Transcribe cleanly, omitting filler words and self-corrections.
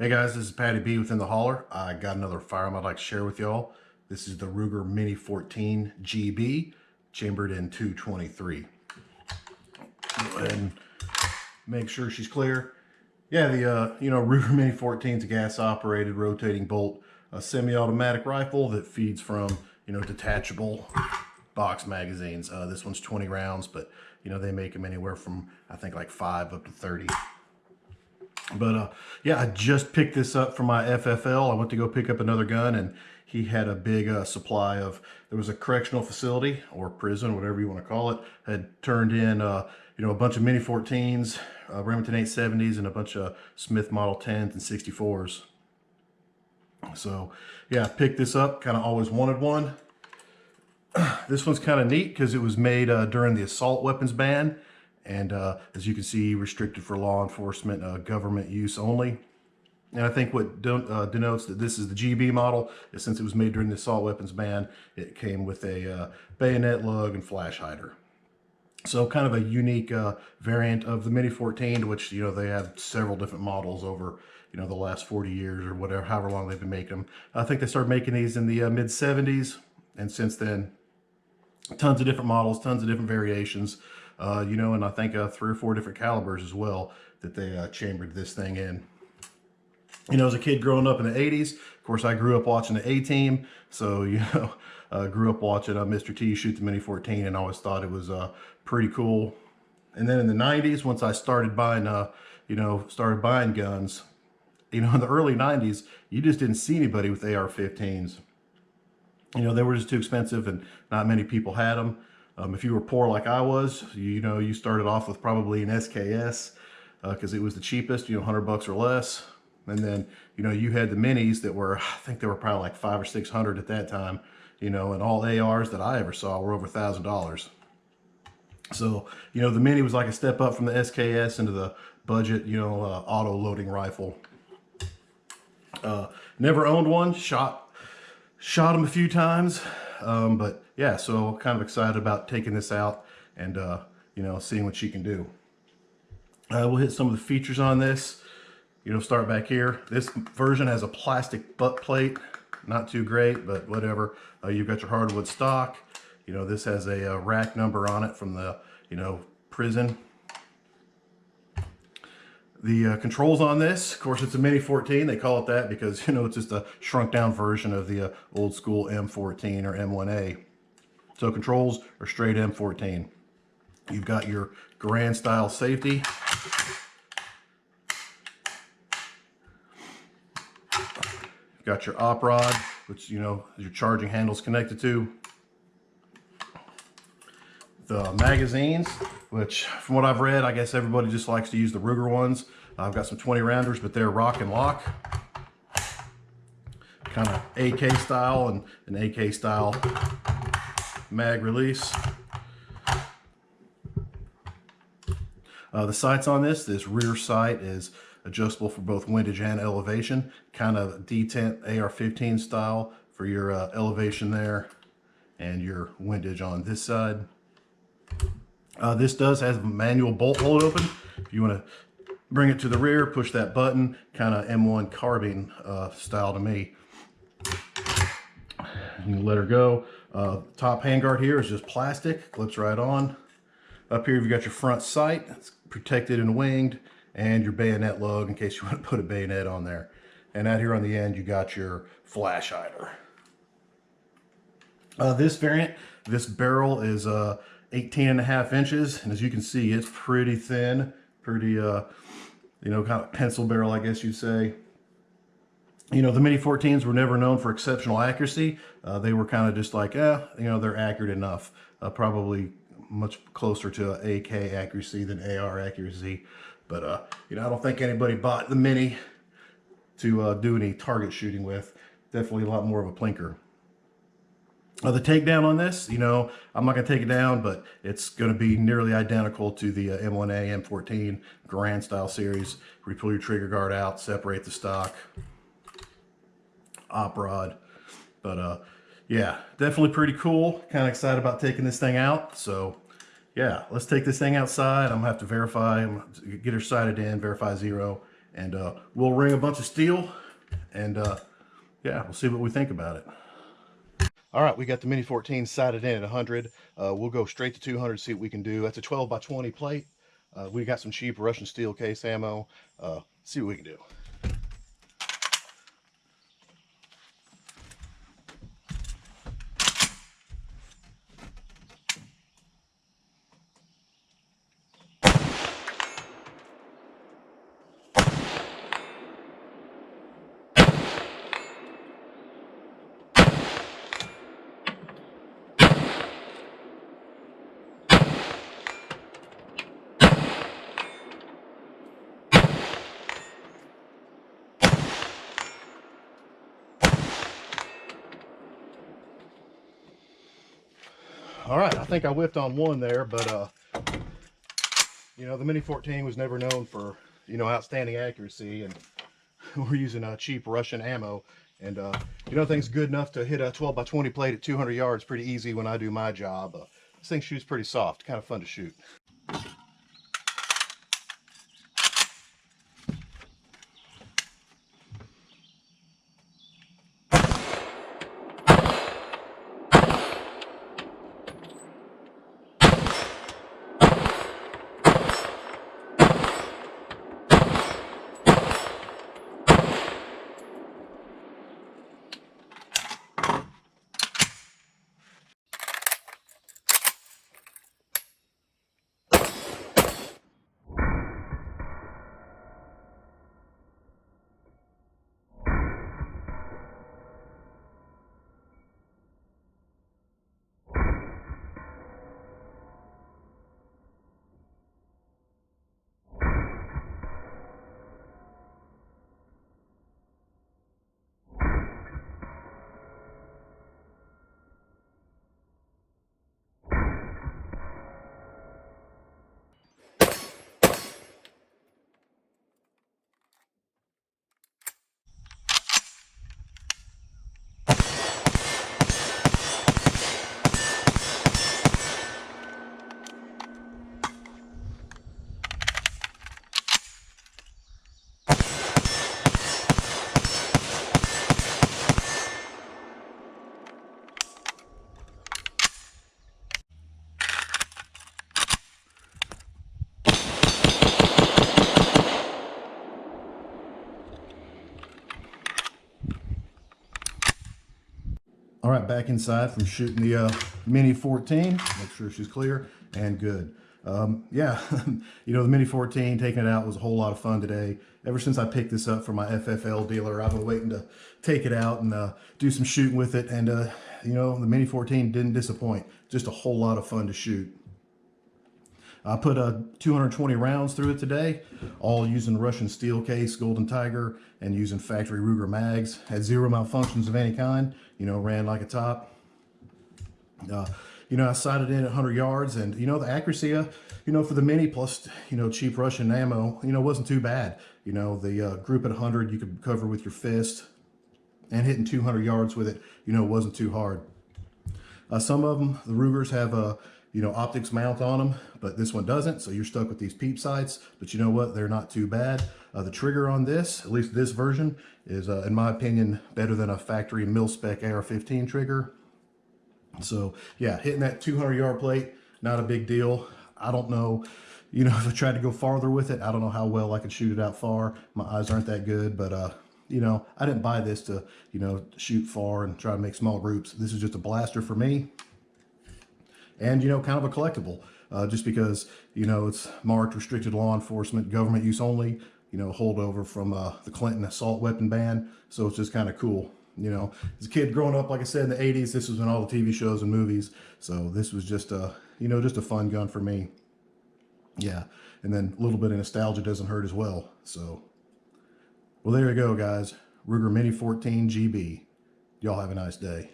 Hey guys, this is Patty B within the Holler. I got another firearm I'd like to share with y'all. This is the Ruger Mini-14 GB, chambered in 223. Go ahead and make sure she's clear. Yeah, the Ruger Mini-14 is a gas-operated rotating bolt, a semi-automatic rifle that feeds from detachable box magazines. This one's 20 rounds, but they make them anywhere from I think like 5 up to 30. But yeah, I just picked this up from my FFL. I went to go pick up another gun, and he had a big supply of, there was a correctional facility or prison, whatever you want to call it, had turned in a bunch of Mini-14s, Remington 870s, and a bunch of Smith Model 10s and 64s. So yeah, I picked this up, kind of always wanted one. This one's kind of neat because it was made during the assault weapons ban. And as you can see, restricted for law enforcement, government use only. And I think what denotes that this is the GB model is since it was made during the assault weapons ban, it came with a bayonet lug and flash hider. So kind of a unique variant of the Mini-14, which they have several different models over the last 40 years or whatever, however long they've been making them. I think they started making these in the mid 70s, and since then, tons of different models, tons of different variations. And I think 3 or 4 different calibers as well that they chambered this thing in. As a kid growing up in the 80s, of course, I grew up watching the A-Team. So, grew up watching Mr. T shoot the Mini-14 and always thought it was pretty cool. And then in the 90s, once I started buying, buying guns, in the early 90s, you just didn't see anybody with AR-15s. They were just too expensive and not many people had them. If you were poor like I was, you started off with probably an SKS because it was the cheapest, $100 or less. And then, you had the minis that were, I think they were probably like 500 or 600 at that time, and all ARs that I ever saw were over $1,000. So, the Mini was like a step up from the SKS into the budget, auto loading rifle. Never owned one, shot them a few times. But yeah, so kind of excited about taking this out and, seeing what she can do. We'll hit some of the features on this. Start back here. This version has a plastic butt plate. Not too great, but whatever. You've got your hardwood stock. This has a rack number on it from the, prison. The controls on this, of course, it's a Mini-14. They call it that because, it's just a shrunk down version of the old school M14 or M1A. So controls are straight M14. You've got your Garand style safety. You've got your op rod, which, your charging handle's connected to. The magazines, which from what I've read, I guess everybody just likes to use the Ruger ones. I've got some 20 rounders, but they're rock and lock. Kind of AK style and an AK style mag release. The sights on this rear sight is adjustable for both windage and elevation. Kind of detent AR-15 style for your elevation there and your windage on this side. This does have a manual bolt hold open. If you want to bring it to the rear, push that button, kind of M1 carbine style to me. You can let her go. Top handguard here is just plastic, clips right on. Up here you've got your front sight, it's protected and winged, and your bayonet lug in case you want to put a bayonet on there. And out here on the end you got your flash hider. This variant, this barrel is 18.5 inches, and as you can see, it's pretty thin, pretty, kind of pencil barrel, I guess you'd say. The Mini-14s were never known for exceptional accuracy. They were kind of just like, they're accurate enough. Probably much closer to AK accuracy than AR accuracy. But, I don't think anybody bought the Mini to do any target shooting with. Definitely a lot more of a plinker. The takedown on this, I'm not going to take it down, but it's going to be nearly identical to the M1A, M14 Garand style series, where you pull your trigger guard out, separate the stock, op rod. But yeah, definitely pretty cool. Kind of excited about taking this thing out. So yeah, let's take this thing outside. I'm going to have to verify, get her sighted in, verify 0, and we'll ring a bunch of steel, and yeah, we'll see what we think about it. All right, we got the Mini-14 sighted in at 100. We'll go straight to 200, see what we can do. That's a 12 by 20 plate. We got some cheap Russian steel case ammo. See what we can do. All right, I think I whipped on one there, but you know, the Mini-14 was never known for, you know, outstanding accuracy, and we're using cheap Russian ammo, and you know, thing's good enough to hit a 12 by 20 plate at 200 yards pretty easy when I do my job. This thing shoots pretty soft, kind of fun to shoot. All right, back inside from shooting the Mini-14. Make sure she's clear and good. Yeah, you know, the Mini-14, taking it out was a whole lot of fun today. Ever since I picked this up from my FFL dealer, I've been waiting to take it out and do some shooting with it. And, you know, the Mini-14 didn't disappoint. Just a whole lot of fun to shoot. I put 220 rounds through it today, all using Russian steel case, Golden Tiger, and using factory Ruger mags. Had zero malfunctions of any kind, you know, ran like a top. You know, I sighted in at 100 yards, and, you know, the accuracy, you know, for the Mini plus, you know, cheap Russian ammo, you know, wasn't too bad. You know, the group at 100 you could cover with your fist, and hitting 200 yards with it, you know, wasn't too hard. Some of them, the Rugers have a, you know, optics mount on them, but this one doesn't, so you're stuck with these peep sights. But you know what? They're not too bad. The trigger on this, at least this version, is, in my opinion, better than a factory mil-spec AR-15 trigger. So, yeah, hitting that 200-yard plate, not a big deal. I don't know, you know, if I tried to go farther with it, I don't know how well I could shoot it out far. My eyes aren't that good, but, you know, I didn't buy this to, you know, shoot far and try to make small groups. This is just a blaster for me. And, you know, kind of a collectible, just because, you know, it's marked restricted law enforcement, government use only, you know, holdover from the Clinton assault weapon ban. So it's just kind of cool. You know, as a kid growing up, like I said, in the 80s, this was in all the TV shows and movies. So this was just a, you know, just a fun gun for me. Yeah. And then a little bit of nostalgia doesn't hurt as well. So, well, there you go, guys. Ruger Mini-14 GB. Y'all have a nice day.